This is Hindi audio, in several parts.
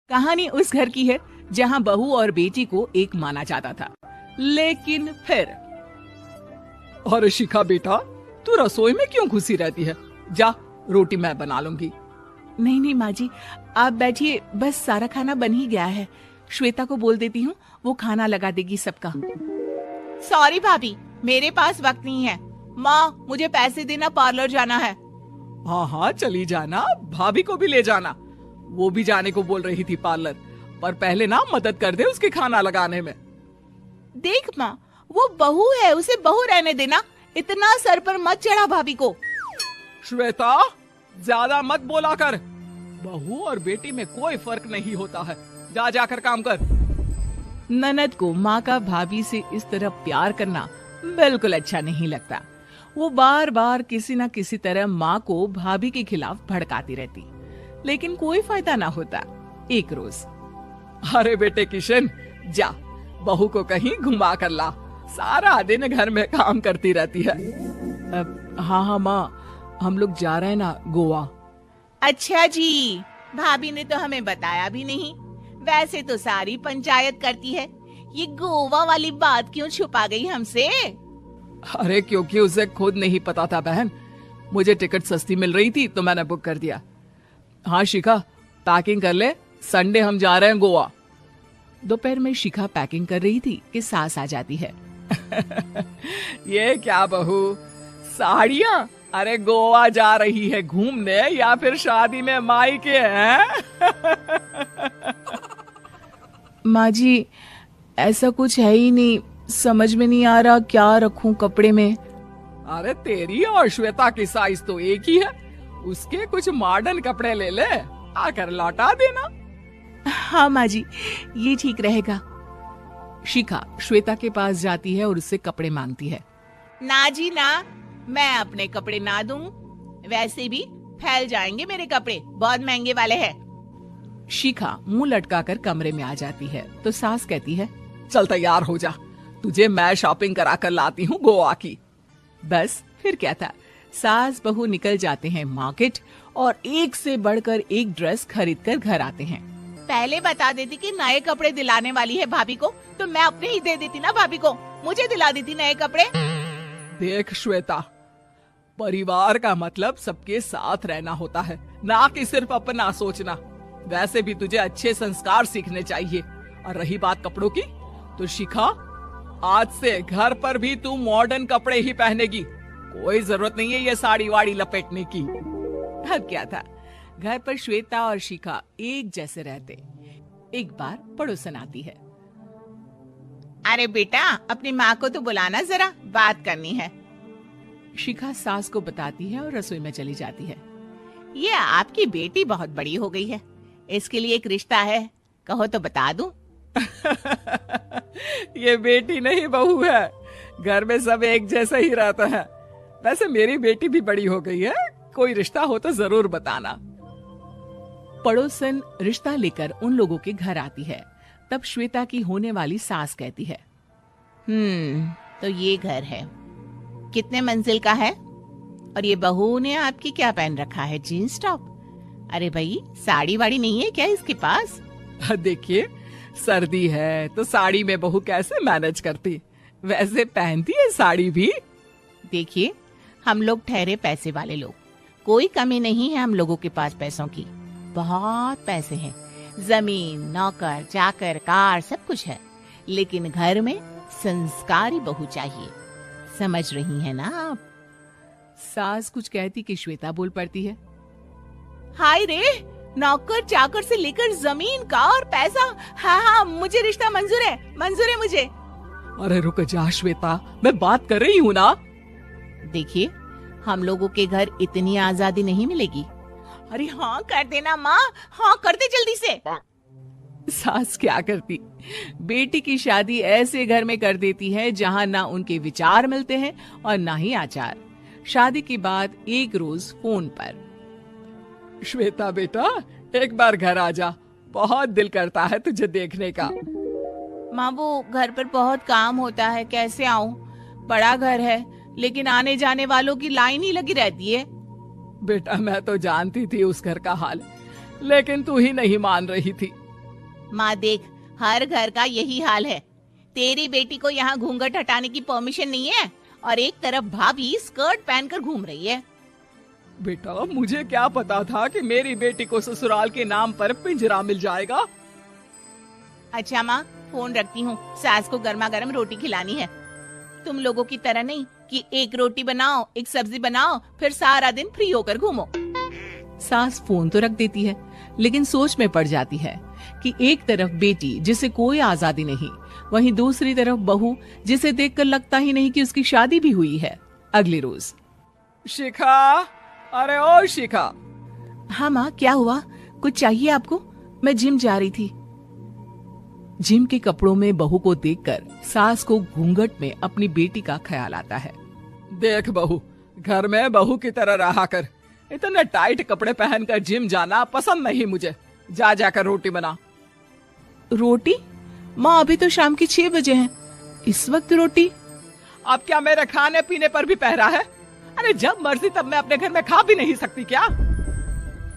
कहानी उस घर की है जहाँ बहू और बेटी को एक माना जाता था, लेकिन फिर। अरे शिखा बेटा, तू रसोई में क्यों घुसी रहती है? जा, रोटी मैं बना लूंगी। नहीं नहीं माँ जी, आप बैठिए, बस सारा खाना बन ही गया है। श्वेता को बोल देती हूँ, वो खाना लगा देगी सबका। सॉरी भाभी, मेरे पास वक्त नहीं है। माँ, मुझे पैसे देना, पार्लर जाना है। हाँ हाँ चली जाना, भाभी को भी ले जाना। वो भी जाने को बोल रही थी पार्लर, पर पहले ना मदद कर दे उसके खाना लगाने में। देख माँ, वो बहू है, उसे बहू रहने देना, इतना सर पर मत चढ़ा भाभी को। श्वेता, ज्यादा मत बोला कर। बहू और बेटी में कोई फर्क नहीं होता है। जा जाकर काम कर। ननद को माँ का भाभी से इस तरह प्यार करना बिल्कुल अच्छा नहीं लगता। वो बार बार किसी न किसी तरह माँ को भाभी के खिलाफ भड़काती रहती, लेकिन कोई फायदा ना होता। एक रोज, अरे बेटे किशन, जा बहू को कहीं घुमा कर ला, सारा दिन घर में काम करती रहती है। हाँ हाँ माँ, हम लोग जा रहे हैं ना गोवा। अच्छा जी, भाभी ने तो हमें बताया भी नहीं। वैसे तो सारी पंचायत करती है, ये गोवा वाली बात क्यों छुपा गई हमसे? अरे क्योंकि उसे खुद नहीं पता था बहन। मुझे टिकट सस्ती मिल रही थी तो मैंने बुक कर दिया। हाँ शिखा, पैकिंग कर ले, संडे हम जा रहे हैं गोवा। दोपहर में शिखा पैकिंग कर रही थी कि सास आ जाती है। ये क्या बहू, साड़ियाँ? अरे गोवा जा रही है घूमने या फिर शादी में मायके हैं? माँ जी, ऐसा कुछ है ही नहीं, समझ में नहीं आ रहा क्या रखूं कपड़े में। अरे तेरी और श्वेता की साइज तो एक ही है, उसके कुछ मॉडर्न कपड़े ले ले, आकर लौटा देना। हाँ माँ जी, ये ठीक रहेगा। शिखा श्वेता के पास जाती है और उससे कपड़े मांगती है। ना जी ना, मैं अपने कपड़े ना दूं, वैसे भी फैल जाएंगे मेरे कपड़े, बहुत महंगे वाले हैं। शिखा मुंह लटकाकर कमरे में आ जाती है तो सास कहती है, चल तैयार हो जा, तुझे मैं शॉपिंग करा कर लाती हूँ गोवा की। बस फिर क्या था, सास बहू निकल जाते हैं मार्केट और एक से बढ़कर एक ड्रेस खरीद कर घर आते हैं। पहले बता देती कि नए कपड़े दिलाने वाली है भाभी को, तो मैं अपने ही दे देती ना भाभी को, मुझे दिला देती नए कपड़े। देख श्वेता, परिवार का मतलब सबके साथ रहना होता है, ना कि सिर्फ अपना सोचना। वैसे भी तुझे अच्छे संस्कार सीखने चाहिए। और रही बात कपड़ों की, तो शिखा, आज से घर पर भी तू मॉडर्न कपड़े ही पहनेगी। कोई जरूरत नहीं है ये साड़ी वाड़ी लपेटने की। अब क्या था, घर पर श्वेता और शिखा एक जैसे रहते। एक बार पड़ोसन आती है। अरे बेटा, अपनी माँ को तो बुलाना जरा, बात करनी है। शिखा सास को बताती है और रसोई में चली जाती है। ये आपकी बेटी बहुत बड़ी हो गई है, इसके लिए एक रिश्ता है, कहो तो बता दूं। ये बेटी नहीं बहू है, घर में सब एक जैसा ही रहता है। वैसे मेरी बेटी भी बड़ी हो गई है, कोई रिश्ता हो तो जरूर बताना। पड़ोसन रिश्ता लेकर उन लोगों के घर आती है। तब श्वेता की होने वाली सास कहती है, तो ये घर है, कितने मंजिल का है? और ये बहू ने आपकी क्या पहन रखा है, जीन्स टॉप? अरे भाई, साड़ी वाड़ी नहीं है क्या इसके पास? देखिए, सर्दी है तो साड़ी में बहू कैसे मैनेज करती, वैसे पहनती है साड़ी भी। देखिए, हम लोग ठहरे पैसे वाले लोग, कोई कमी नहीं है हम लोगों के पास पैसों की, बहुत पैसे हैं, जमीन, नौकर चाकर, कार, सब कुछ है, लेकिन घर में संस्कारी बहू चाहिए। समझ रही है ना आप? सास कुछ कहती कि श्वेता बोल पड़ती है, हाय रे, नौकर चाकर से लेकर जमीन, कार, पैसा, हाँ हाँ, मुझे रिश्ता मंजूर है मुझे। अरे रुक जा श्वेता, मैं बात कर रही हूँ ना। देखिए, हम लोगों के घर इतनी आजादी नहीं मिलेगी। अरे हाँ कर देना माँ, हाँ कर दे जल्दी से। सास क्या करती, बेटी की शादी ऐसे घर में कर देती है जहाँ ना उनके विचार मिलते हैं और ना ही आचार। शादी के बाद एक रोज फोन पर, श्वेता बेटा, एक बार घर आ जा, बहुत दिल करता है तुझे देखने का। माँ, वो घर पर बहुत काम होता है, कैसे आऊँ? बड़ा घर है, लेकिन आने जाने वालों की लाइन ही लगी रहती है। बेटा, मैं तो जानती थी उस घर का हाल, लेकिन तू ही नहीं मान रही थी। माँ देख, हर घर का यही हाल है। तेरी बेटी को यहाँ घूंघट हटाने की परमिशन नहीं है और एक तरफ भाभी स्कर्ट पहनकर घूम रही है। बेटा, मुझे क्या पता था कि मेरी बेटी को ससुराल के नाम पर पिंजरा मिल जाएगा। अच्छा माँ, फोन रखती हूँ, सास को गर्मा गर्म रोटी खिलानी है। तुम लोगों की तरह नहीं कि एक रोटी बनाओ, एक सब्जी बनाओ, फिर सारा दिन फ्री होकर घूमो। सास फोन तो रख देती है, लेकिन सोच में पड़ जाती है कि एक तरफ बेटी जिसे कोई आजादी नहीं, वहीं दूसरी तरफ बहू जिसे देखकर लगता ही नहीं कि उसकी शादी भी हुई है। अगले रोज। शिखा, अरे ओ शिखा। हाँ माँ, क्या हुआ? कुछ चाहिए आपको? मैं जिम जा रही थी। जिम के कपड़ों में बहू को देखकर सास को घूंघट में अपनी बेटी का ख्याल आता है। देख बहू, घर में बहू की तरह रहा कर। इतने टाइट कपड़े पहनकर जिम जाना पसंद नहीं मुझे। जा जाकर रोटी बना। रोटी? माँ, अभी तो शाम के 6 बजे हैं, इस वक्त रोटी? अब क्या मेरे खाने पीने पर भी पहरा है? अरे जब मर्जी तब मैं अपने घर में खा भी नहीं सकती क्या?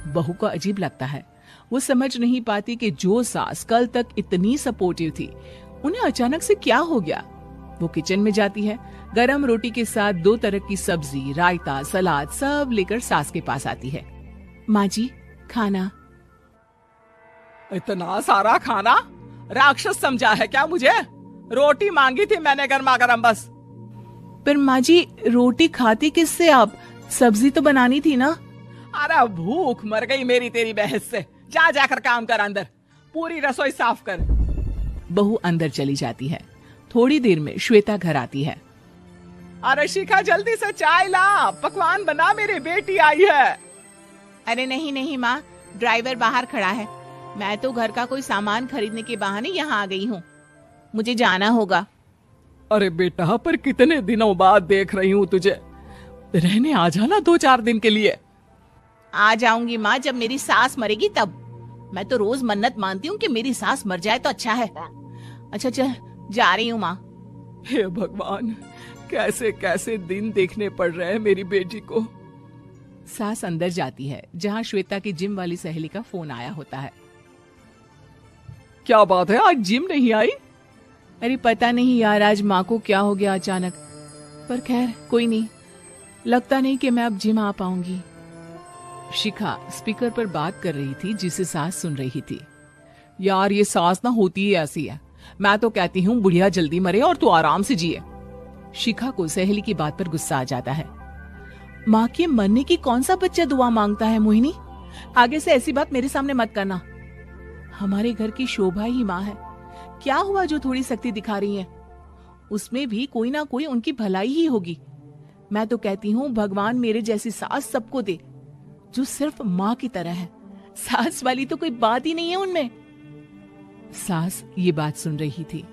बहू को अजीब लगता है। वो समझ नहीं पाती कि जो सास कल तक इतनी सपोर्टिव थी, उन्हें अचानक से क्या हो गया। वो किचन में जाती है, गरम रोटी के साथ 2 तरह की सब्जी, रायता, सलाद सब लेकर सास के पास आती है। माँ जी, खाना। इतना सारा खाना? राक्षस समझा है क्या मुझे? रोटी मांगी थी मैंने गर्मा गर्म बस। पर माँ जी, रोटी खाती किससे आप? सब्जी तो बनानी थी ना। अरे भूख मर गई मेरी तेरी बहस से। जा जाकर काम कर, अंदर पूरी रसोई साफ कर। बहू अंदर चली जाती है। थोड़ी देर में श्वेता घर आती है। अरे शिखा, जल्दी से चाय ला, पकवान बना, मेरी बेटी आई है। अरे नहीं नहीं माँ, ड्राइवर बाहर खड़ा है। मैं तो घर का कोई सामान खरीदने के बहाने यहाँ आ गई हूँ, मुझे जाना होगा। अरे बेटा, पर कितने दिनों बाद देख रही हूँ तुझे। रहने आ जाना 2-4 दिन के लिए। आ जाऊंगी माँ, जब मेरी सास मरेगी तब। मैं तो रोज मन्नत मानती हूँ कि मेरी सास मर जाए तो अच्छा है। अच्छा चल, जा रही हूँ माँ। हे भगवान, कैसे कैसे दिन देखने पड़ रहे हैं मेरी बेटी को। सास अंदर जाती है, जहाँ श्वेता की जिम वाली सहेली का फोन आया होता है। क्या बात है, आज जिम नहीं आई? अरे पता नहीं यार, आज माँ को क्या हो गया अचानक। पर खैर कोई नहीं, लगता नहीं कि मैं अब जिम आ पाऊंगी। शिखा स्पीकर पर बात कर रही थी, जिसे सास सुन रही थी। यार, ये सास ना होती ही ऐसी है। मैं तो कहती हूँ बुढ़िया जल्दी मरे और तू आराम से जिए। शिखा को सहेली की बात पर गुस्सा आ जाता है। माँ के मरने की कौन सा बच्चा दुआ मांगता है मोहिनी? आगे से ऐसी बात मेरे सामने मत करना। हमारे घर की शोभा ही माँ है। क्या हुआ जो थोड़ी सख्ती दिखा रही है? उसमें भी कोई ना कोई उनकी भलाई ही होगी। मैं तो कहती हूँ भगवान मेरे जैसी सास सबको दे, जो सिर्फ माँ की तरह है। सास वाली तो कोई बात ही नहीं है उनमें। सास ये बात सुन रही थी।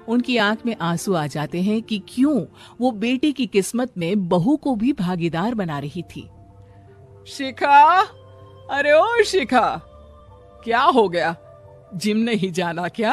उनकी आंख में आंसू आ जाते हैं कि क्यों वो बेटी की किस्मत में बहू को भी भागीदार बना रही थी। शिखा, अरे ओ शिखा, क्या हो गया? जिम नहीं जाना क्या?